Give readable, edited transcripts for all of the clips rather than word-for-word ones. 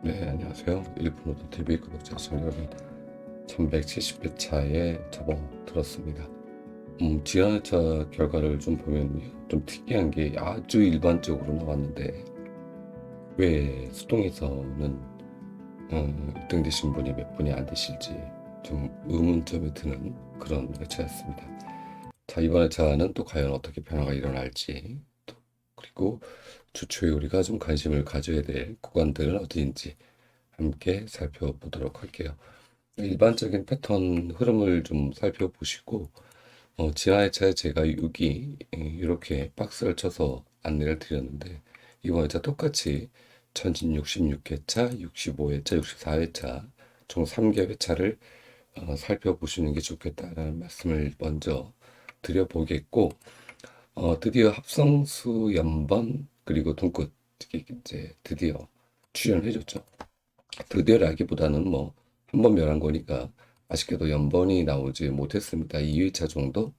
네, 안녕하세요. 일본어도 TV 구독자 시청자 여러분, 1170회차에 접어들었습니다. 지난 회차 결과를 좀 보면 좀 특이한 게 아주 일반적으로 나왔는데 왜 수동에서는 1등 되신 분이 몇 분이 안 되실지 좀 의문점이 드는 그런 회차였습니다. 자, 이번 회차는 또 과연 어떻게 변화가 일어날지, 또 그리고 주초에 우리가 좀 관심을 가져야 될 구간들은 어디인지 함께 살펴보도록 할게요. 일반적인 패턴 흐름을 좀 살펴보시고, 지난 회차에 제가 여기 이렇게 박스를 쳐서 안내를 드렸는데, 이번 회차 똑같이 전진 66회차, 65회차, 64회차 총 3개 회차를 살펴보시는 게 좋겠다라는 말씀을 먼저 드려보겠고, 드디어 합성수 연번 그리고 돈끝 이제 드디어 출연해줬죠. 드디어라기보다는 뭐 한 번 멸한 거니까 아쉽게도 연번이 나오지 못했습니다. 2회차 정도,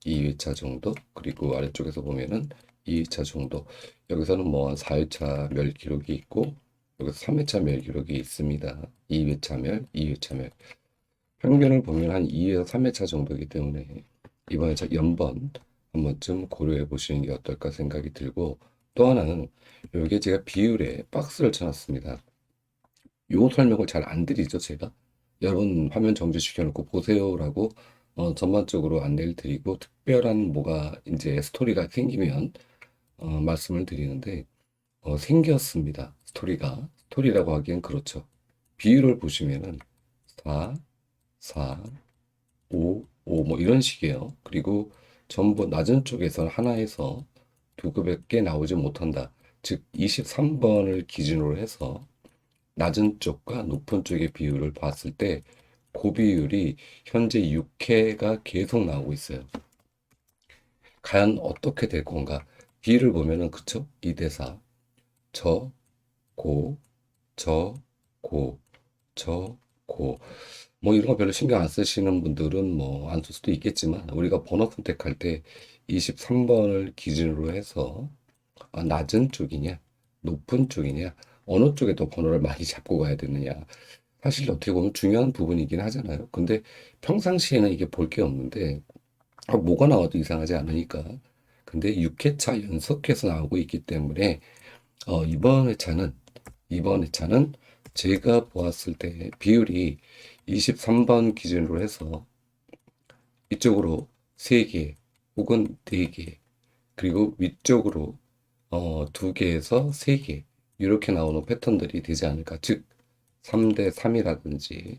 2회차 정도, 그리고 아래쪽에서 보면은 2회차 정도. 여기서는 뭐 4회차 멸 기록이 있고 여기서 3회차 멸 기록이 있습니다. 2회차 멸, 2회차 멸. 평균을 보면 한 2에서 3회차 정도이기 때문에 이번에 연번 한 번쯤 고려해 보시는 게 어떨까 생각이 들고, 또 하나는 여기에 제가 비율에 박스를 쳐놨습니다. 요 설명을 잘 안 드리죠, 제가. 여러분 화면 정지시켜 놓고 보세요라고 전반적으로 안내를 드리고, 특별한 뭐가 이제 스토리가 생기면 말씀을 드리는데 생겼습니다. 스토리라고 하기엔 그렇죠. 비율을 보시면은 4, 4, 5, 5 뭐 이런 식이에요. 그리고 전부 낮은 쪽에서는 하나에서 두 급밖에 나오지 못한다. 즉 23번을 기준으로 해서 낮은 쪽과 높은 쪽의 비율을 봤을 때 고비율이 현재 6회가 계속 나오고 있어요. 과연 어떻게 될 건가? 비율을 보면은 그쵸? 2대4 저, 고, 저, 고, 저, 고. 뭐 이런 거 별로 신경 안 쓰시는 분들은 뭐 안 쓸 수도 있겠지만, 우리가 번호 선택할 때 23번을 기준으로 해서 낮은 쪽이냐 높은 쪽이냐 어느 쪽에 더 번호를 많이 잡고 가야 되느냐, 사실 어떻게 보면 중요한 부분이긴 하잖아요. 근데 평상시에는 이게 볼 게 없는데 뭐가 나와도 이상하지 않으니까. 근데 6회차 연속해서 나오고 있기 때문에 이번 회차는 제가 보았을 때 비율이 23번 기준으로 해서 이쪽으로 3개 혹은 4개, 그리고 위쪽으로 2개에서 3개 이렇게 나오는 패턴들이 되지 않을까. 즉 3대 3이라든지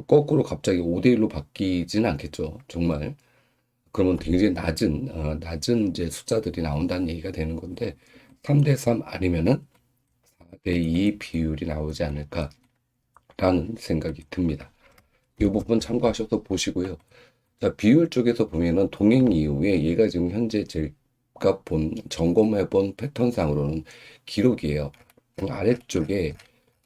거꾸로 갑자기 5대 1로 바뀌지는 않겠죠. 정말. 그러면 굉장히 낮은 이제 숫자들이 나온다는 얘기가 되는 건데, 3대 3 아니면은 4대 2 비율이 나오지 않을까라는 생각이 듭니다. 이 부분 참고하셔서 보시고요. 자, 비율 쪽에서 보면은 동행 이후에 얘가 지금 현재 제가 점검해 본 패턴상으로는 기록이에요. 아래쪽에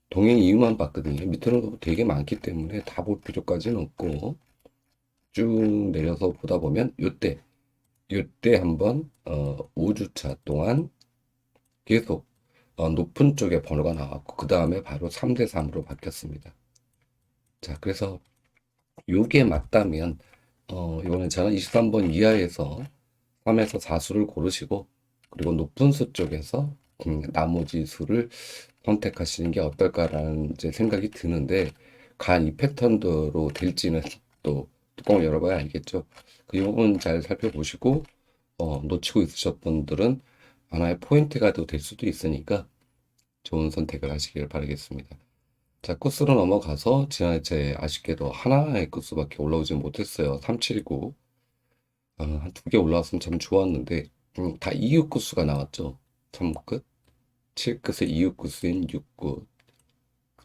동행 이유만 봤거든요. 밑에는 되게 많기 때문에 다 볼 필요까지는 없고, 쭉 내려서 보다 보면 요때 한번 5주차 동안 계속 높은 쪽에 번호가 나왔고, 그 다음에 바로 3대 3으로 바뀌었습니다. 자, 그래서 요게 맞다면 이번엔 저는 23번 이하에서 3에서 4수를 고르시고, 그리고 높은 수 쪽에서 나머지 수를 선택하시는 게 어떨까라는 이제 생각이 드는데, 과연 이 패턴대로 될지는 또 뚜껑을 열어봐야 알겠죠. 그 부분 잘 살펴보시고 놓치고 있으셨던 분들은 하나의 포인트가 또 될 수도 있으니까 좋은 선택을 하시길 바라겠습니다. 자, 코스로 넘어가서 지난해 제 아쉽게도 하나의 코스밖에 올라오지 못했어요. 379. 한 두 개 올라왔으면 참 좋았는데 다 2육 코스가 나왔죠. 3끝, 7끝의 2육 코스인 6끝,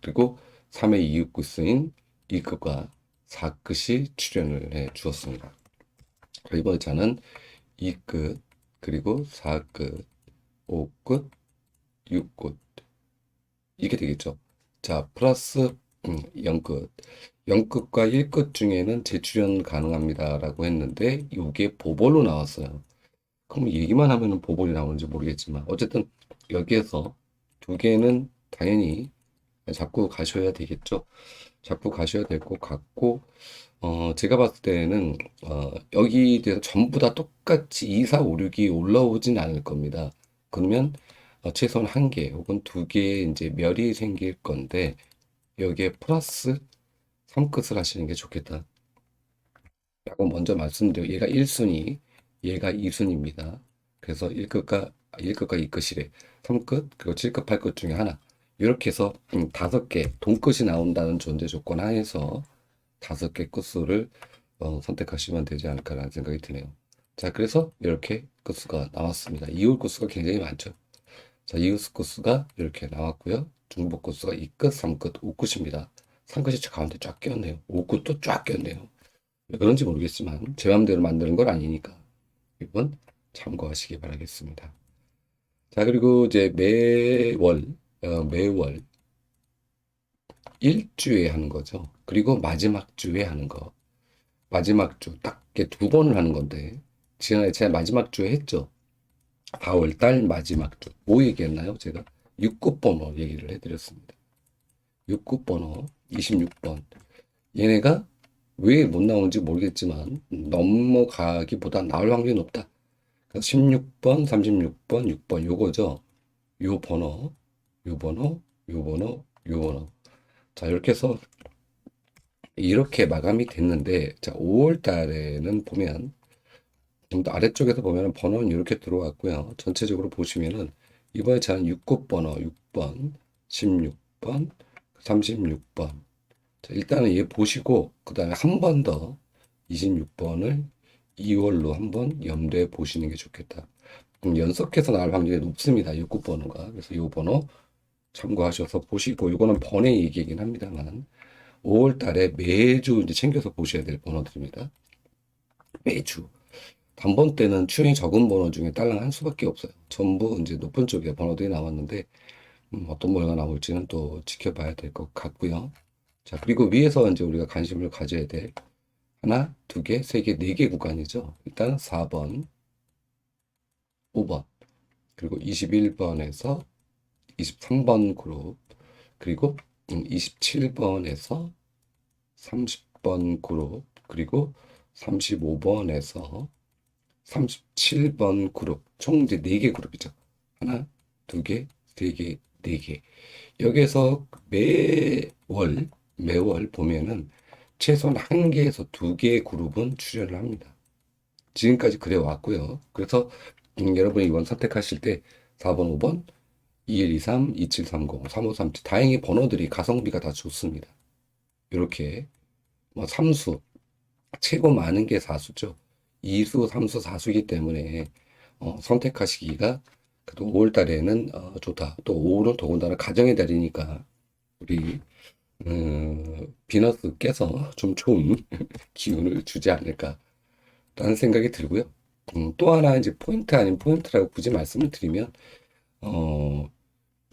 그리고 3의 2육 코스인 2끝과 4끝이 출연을 해 주었습니다. 이번 차는 2끝, 그리고 4끝, 5끝, 6끝 이게 되겠죠. 자, 플러스 0끝. 0끝과 1끝 중에는 재출연 가능합니다라고 했는데 이게 보벌로 나왔어요. 그럼 얘기만 하면은 보벌이 나오는지 모르겠지만 어쨌든 여기에서 두 개는 당연히 잡고 가셔야 되겠죠. 잡고 가셔야 될 것 같고, 제가 봤을 때는, 여기에 대해서 전부 다 똑같이 2, 4, 5, 6이 올라오진 않을 겁니다. 그러면 최소한 한 개 혹은 두 개의 이제 멸이 생길 건데, 여기에 플러스 3끝을 하시는 게 좋겠다. 라고 먼저 말씀드려. 얘가 1순위, 얘가 2순위입니다. 그래서 1끝과 2끝이래. 3끝, 그리고 7끝, 8끝 중에 하나. 이렇게 해서 5개, 동끝이 나온다는 존재 조건 하에서 5개 끝수를 선택하시면 되지 않을까라는 생각이 드네요. 자, 그래서 이렇게 끝수가 나왔습니다. 이올 끝수가 굉장히 많죠. 자, 이올 끝수가 이렇게 나왔고요. 중복 끝수가 2끝, 3끝, 5끝입니다. 3끝이 가운데 쫙 꼈네요. 5끝도 쫙 꼈네요. 왜 그런지 모르겠지만 제 마음대로 만드는 건 아니니까 이건 참고하시기 바라겠습니다. 자, 그리고 이제 매월 일주에 하는 거죠. 그리고 마지막 주에 하는 거. 마지막 주 딱 이렇게 두 번을 하는 건데 지난해 제가 마지막 주에 했죠. 4월 달 마지막 주. 뭐 얘기했나요? 제가 6급번호 얘기를 해드렸습니다. 6급번호 26번. 얘네가 왜 못 나오는지 모르겠지만 넘어가기보다 나올 확률이 높다. 16번, 36번, 6번 요거죠. 요 번호, 요 번호, 요 번호, 요 번호. 자, 이렇게 해서 이렇게 마감이 됐는데 자, 5월 달에는 보면 좀 더 아래쪽에서 보면 번호는 이렇게 들어왔고요. 전체적으로 보시면은 이번에 저는 6급 번호 6번, 16번, 36번. 자, 일단은 얘 보시고 그다음에 한 번 더 26번을 2월로 한번 염두에 보시는 게 좋겠다. 연속해서 나올 확률이 높습니다. 6급 번호가. 그래서 이 번호 참고하셔서 보시고 이거는 번외 얘기이긴 합니다만 5월 달에 매주 이제 챙겨서 보셔야 될 번호들입니다. 매주. 단번 때는 추행이 적은 번호 중에 딸랑 한 수밖에 없어요. 전부 이제 높은 쪽에 번호들이 나왔는데 어떤 번호가 나올지는 또 지켜봐야 될 것 같고요. 자, 그리고 위에서 이제 우리가 관심을 가져야 될 하나, 두 개, 세 개, 네 개 구간이죠. 일단 4번, 5번, 그리고 21번에서 23번 그룹, 그리고 27번에서 30번 그룹, 그리고 35번에서 37번 그룹, 총 이제 4개 그룹이죠. 하나, 두 개, 세 개, 네 개. 여기에서 매월 보면은 최소한 한 개에서 두 개의 그룹은 출연을 합니다. 지금까지 그래 왔고요. 그래서 여러분이 이번 선택하실 때 4번, 5번, 2123, 2730, 3537 다행히 번호들이 가성비가 다 좋습니다. 이렇게 뭐 삼수 최고 많은 게 사수죠. 이수, 삼수, 사수이기 때문에 선택하시기가 그래도 5월 달에는 좋다. 또 5월은 더군다나 가정의 달이니까 우리 비너스께서 좀 좋은 기운을 주지 않을까라는 생각이 들고요. 또 하나 이제 포인트 아닌 포인트라고 굳이 말씀을 드리면 어,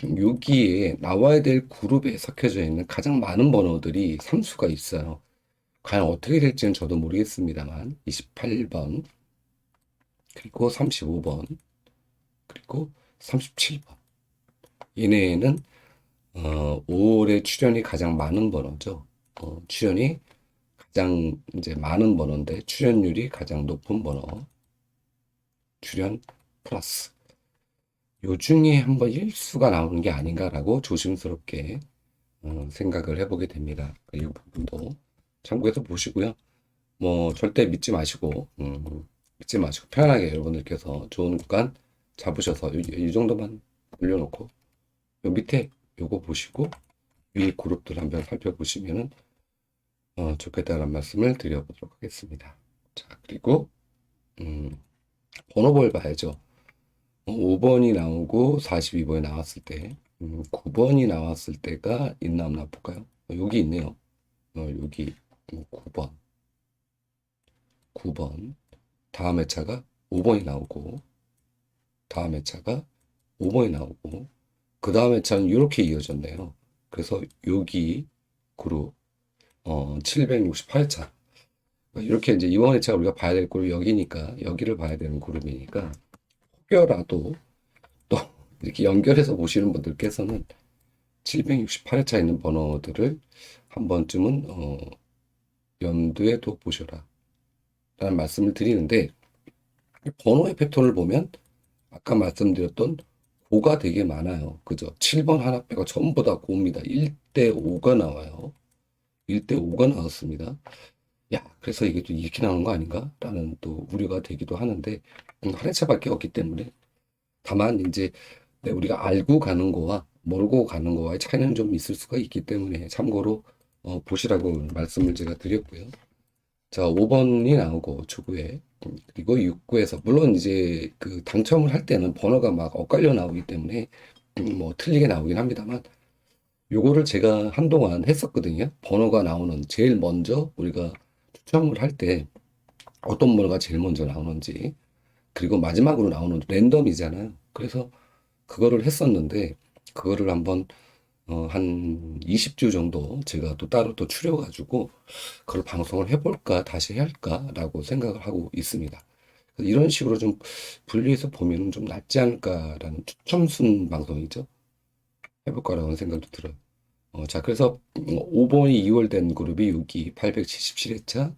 여기에 나와야 될 그룹에 섞여져 있는 가장 많은 번호들이 삼수가 있어요. 과연 어떻게 될지는 저도 모르겠습니다만 28번 그리고 35번 그리고 37번 얘네는 5월에 출연이 가장 많은 번호죠. 출연이 가장 이제 많은 번호인데 출연율이 가장 높은 번호 출연 플러스 요 중에 한번 일수가 나오는 게 아닌가라고 조심스럽게 생각을 해보게 됩니다. 이 부분도 참고해서 보시고요. 뭐 절대 믿지 마시고 편하게 여러분들께서 좋은 구간 잡으셔서 이 정도만 올려놓고 요 밑에 요거 보시고 위 그룹들 한번 살펴보시면은 좋겠다는 말씀을 드려보도록 하겠습니다. 자, 그리고 번호별 봐야죠. 5번이 나오고 42번이 나왔을 때 9번이 나왔을 때가 있나 없나 볼까요? 여기 있네요. 여기 9번 9번 다음 회차가 5번이 나오고 다음 회차가 5번이 나오고 그 다음 회차는 이렇게 이어졌네요. 그래서 여기 그룹 768차 이렇게 이제 이번 회차 우리가 봐야 될 그룹 여기니까 여기를 봐야 되는 그룹이니까 혹여라도 또 이렇게 연결해서 보시는 분들께서는 768회차 있는 번호들을 한 번쯤은 염두에 둬 보셔라 라는 말씀을 드리는데, 번호의 패턴을 보면 아까 말씀드렸던 고가 되게 많아요. 그죠? 7번 하나 빼고 전부 다 고입니다. 1대 5가 나와요. 1대 5가 나왔습니다. 야, 그래서 이게 또 이렇게 나오는 거 아닌가? 라는 또 우려가 되기도 하는데, 한 회차밖에 없기 때문에. 다만 이제 우리가 알고 가는 거와 모르고 가는 거와의 차이는 좀 있을 수가 있기 때문에 참고로 보시라고 말씀을 제가 드렸고요. 자, 5번이 나오고 초구에, 그리고 6구에서 물론 이제 그 당첨을 할 때는 번호가 막 엇갈려 나오기 때문에 뭐 틀리게 나오긴 합니다만, 요거를 제가 한동안 했었거든요. 번호가 나오는 제일 먼저 우리가 추첨을 할 때 어떤 번호가 제일 먼저 나오는지, 그리고 마지막으로 나오는 랜덤이잖아요. 그래서 그거를 했었는데, 그거를 한번 한 20주 정도 제가 또 따로 또 추려가지고 그걸 방송을 해볼까 다시 해야 할까라고 생각을 하고 있습니다. 이런 식으로 좀 분리해서 보면 좀 낫지 않을까라는 추첨순 방송이죠. 해볼까라는 생각도 들어요. 자, 그래서 5번이 이월된 그룹이 여기 877회차,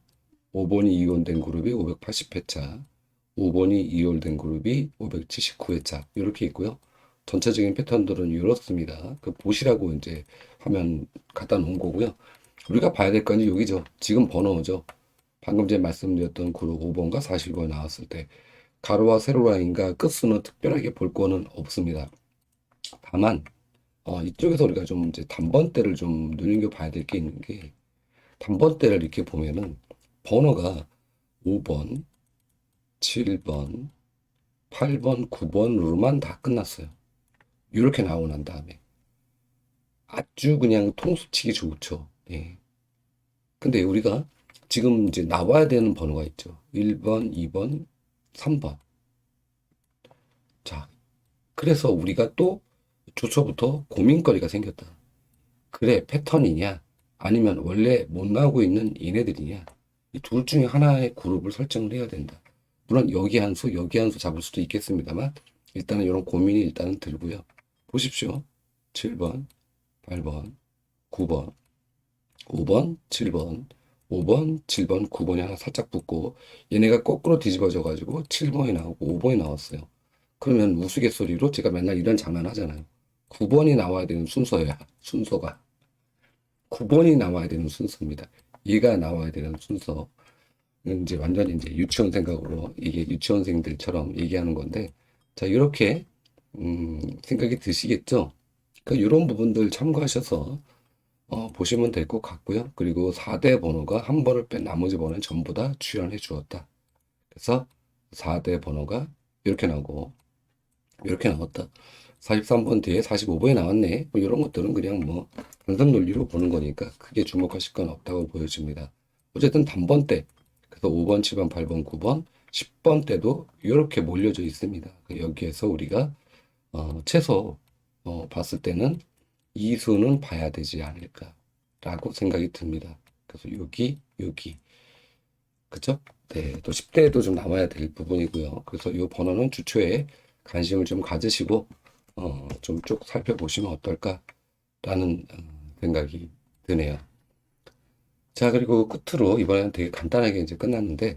5번이 이월된 그룹이 580회차, 5번이 이월된 그룹이 579회차 이렇게 있고요. 전체적인 패턴들은 이렇습니다. 그 보시라고 이제 화면 갖다 놓은 거고요. 우리가 봐야 될 건 여기죠. 지금 번호죠. 방금 전에 말씀드렸던 그룹 5번과 41번 나왔을 때 가로와 세로 라인과 끝수는 특별하게 볼 거는 없습니다. 다만 이쪽에서 우리가 좀 이제 단번대를 좀 눈여겨봐야 될 게 있는 게, 단번대를 이렇게 보면은 번호가 5번, 7번, 8번, 9번으로만 다 끝났어요. 이렇게 나오고 난 다음에 아주 그냥 통수 치기 좋죠. 예. 근데 우리가 지금 이제 나와야 되는 번호가 있죠. 1번, 2번, 3번. 자, 그래서 우리가 또 조초부터 고민거리가 생겼다. 그래, 패턴이냐? 아니면 원래 못 나오고 있는 얘네들이냐? 이 둘 중에 하나의 그룹을 설정을 해야 된다. 물론 여기 한 수, 여기 한 수 잡을 수도 있겠습니다만, 일단은 이런 고민이 일단은 들고요. 보십시오. 7번, 8번, 9번, 5번, 7번, 5번, 7번, 9번이 하나 살짝 붙고, 얘네가 거꾸로 뒤집어져 가지고 7번이 나오고 5번이 나왔어요. 그러면 우스갯소리로 제가 맨날 이런 장난 하잖아요. 9번이 나와야 되는 순서야. 순서가 9번이 나와야 되는 순서입니다. 얘가 나와야 되는 순서. 이제 완전히 이제 유치원 생각으로 이게 유치원생들처럼 얘기하는 건데, 자, 이렇게 생각이 드시겠죠? 그러니까 이런 부분들 참고하셔서 보시면 될 것 같고요. 그리고 4대 번호가 한 번을 뺀 나머지 번호는 전부 다 출연해 주었다. 그래서 4대 번호가 이렇게 나오고 이렇게 나왔다. 43번 뒤에 45번이 나왔네. 뭐 이런 것들은 그냥 뭐 단순 논리로 보는 거니까 크게 주목하실 건 없다고 보여집니다. 어쨌든 단번대, 그래서 5번, 7번, 8번, 9번, 10번 때도 이렇게 몰려져 있습니다. 여기에서 우리가 최소 봤을 때는 이 수는 봐야 되지 않을까라고 생각이 듭니다. 그래서 여기, 여기, 그죠? 네, 또 10대에도 좀 나와야 될 부분이고요. 그래서 이 번호는 주초에 관심을 좀 가지시고 좀 쭉 살펴보시면 어떨까라는 생각이 드네요. 자, 그리고 끝으로 이번에는 되게 간단하게 이제 끝났는데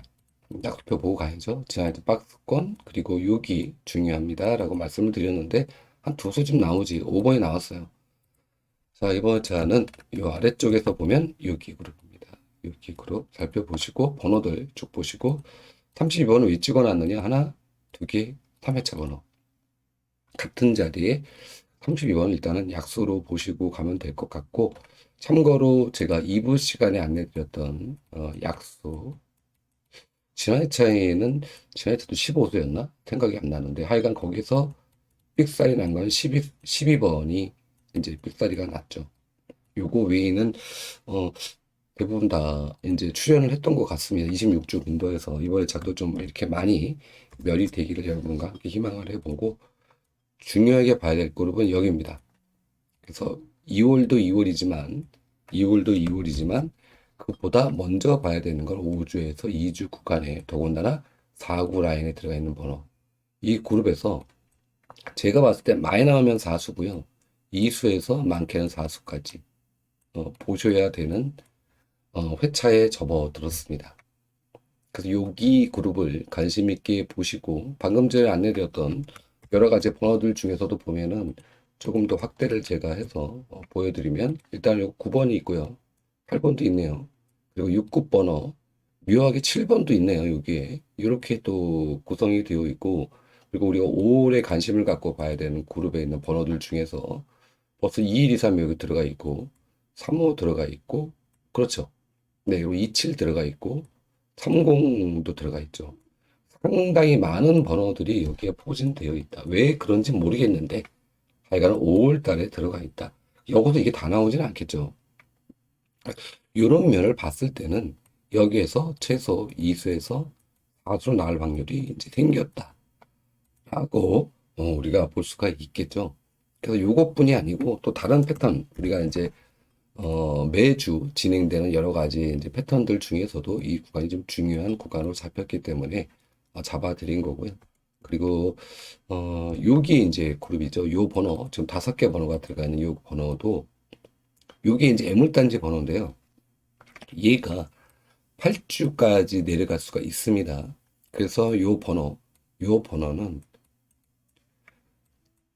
딱 살펴보고 가야죠. 지난해 박스권 그리고 6이 중요합니다라고 말씀을 드렸는데 한 두 수집 나오지 5번이 나왔어요. 자, 이번 차는 이 아래쪽에서 보면 6기 그룹입니다. 6기 그룹 살펴보시고 번호들 쭉 보시고 32번은 왜 찍어놨느냐? 하나, 두 개, 3회차 번호. 같은 자리에 32번 일단은 약수로 보시고 가면 될 것 같고, 참고로 제가 2부 시간에 안내드렸던 약수, 지난해 차에는 지난해 때도 15수였나? 생각이 안 나는데 하여간 거기서 삑살이 난 건 12번이 이제 삑사리가 났죠. 요거 외에는 대부분 다 이제 출연을 했던 것 같습니다. 26주 윈도에서 이번에 저도 좀 이렇게 많이 멸이 되기를 여러분과 함께 희망을 해보고, 중요하게 봐야 될 그룹은 여기입니다. 그래서 2월도 2월이지만 그것보다 먼저 봐야 되는 건 5주에서 2주 구간에, 더군다나 4구 라인에 들어가 있는 번호. 이 그룹에서 제가 봤을 때 많이 나오면 4수고요. 2수에서 많게는 4수까지 보셔야 되는 회차에 접어들었습니다. 그래서 여기 그룹을 관심 있게 보시고 방금 전에 안내드렸던 여러 가지 번호들 중에서도 보면은 조금 더 확대를 제가 해서 보여드리면 일단 요 9번이 있고요. 8번도 있네요. 그리고 69번호, 묘하게 7번도 있네요. 여기에 이렇게 또 구성이 되어 있고, 그리고 우리가 5월에 관심을 갖고 봐야 되는 그룹에 있는 번호들 중에서 벌써 21, 23 여기 들어가 있고 35 들어가 있고, 그렇죠. 네, 그리고 27 들어가 있고 30도 들어가 있죠. 상당히 많은 번호들이 여기에 포진되어 있다. 왜 그런지 모르겠는데 하여간 5월 달에 들어가 있다. 여기서 이게 다 나오진 않겠죠. 이런 면을 봤을 때는 여기에서 최소 2수에서 4수로 나올 확률이 이제 생겼다라고 우리가 볼 수가 있겠죠. 그래서 이것뿐이 아니고 또 다른 패턴 우리가 이제 매주 진행되는 여러 가지 이제 패턴들 중에서도 이 구간이 좀 중요한 구간으로 잡혔기 때문에 잡아드린 거고요. 그리고 여기 이제 그룹이죠. 요 번호 지금 5개 번호가 들어가 있는 요 번호도 요게 이제 애물단지 번호인데요. 얘가 8주까지 내려갈 수가 있습니다. 그래서 요 번호는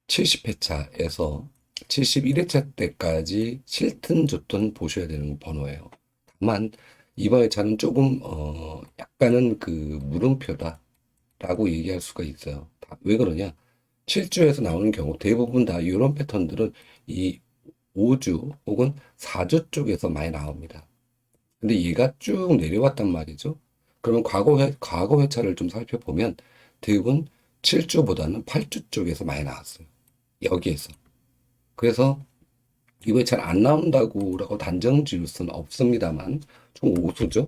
70회차에서 71회차 때까지 싫든 좋든 보셔야 되는 번호예요. 다만 이번 회차는 조금 약간은 그 물음표다라고 얘기할 수가 있어요. 왜 그러냐? 7주에서 나오는 경우 대부분 다 이런 패턴들은 이 5주 혹은 4주 쪽에서 많이 나옵니다. 근데 얘가 쭉 내려왔단 말이죠. 그러면 과거 회차를 좀 살펴보면 대부분 7주보다는 8주 쪽에서 많이 나왔어요. 여기에서. 그래서 이거에 잘 안 나온다고라고 단정 지을 수는 없습니다만 좀 오수죠.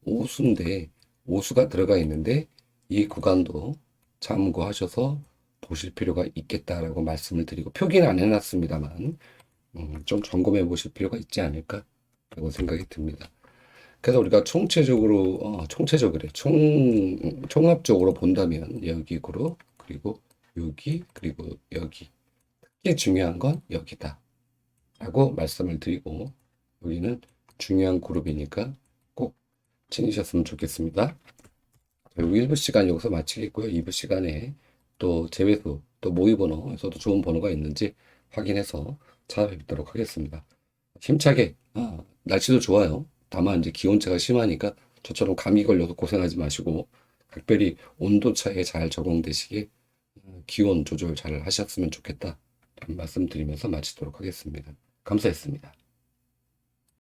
오수인데 오수가 들어가 있는데 이 구간도 참고하셔서 보실 필요가 있겠다라고 말씀을 드리고 표기는 안 해놨습니다만 좀 점검해 보실 필요가 있지 않을까라고 생각이 듭니다. 그래서 우리가 총체적으로 총합적으로 본다면 여기 그룹 그리고 여기 그리고 여기 특히 중요한 건 여기다 라고 말씀을 드리고 여기는 중요한 그룹이니까 꼭 챙기셨으면 좋겠습니다. 그리고 1부 시간 여기서 마치겠고요. 2부 시간에 또 제외수 또 모의번호에서도 좋은 번호가 있는지 확인해서 찾아뵙도록 하겠습니다. 힘차게 날씨도 좋아요. 다만 이제 기온차가 심하니까 저처럼 감기 걸려서 고생하지 마시고 각별히 온도 차에 잘 적응되시게 기온 조절 잘 하셨으면 좋겠다. 말씀드리면서 마치도록 하겠습니다. 감사했습니다.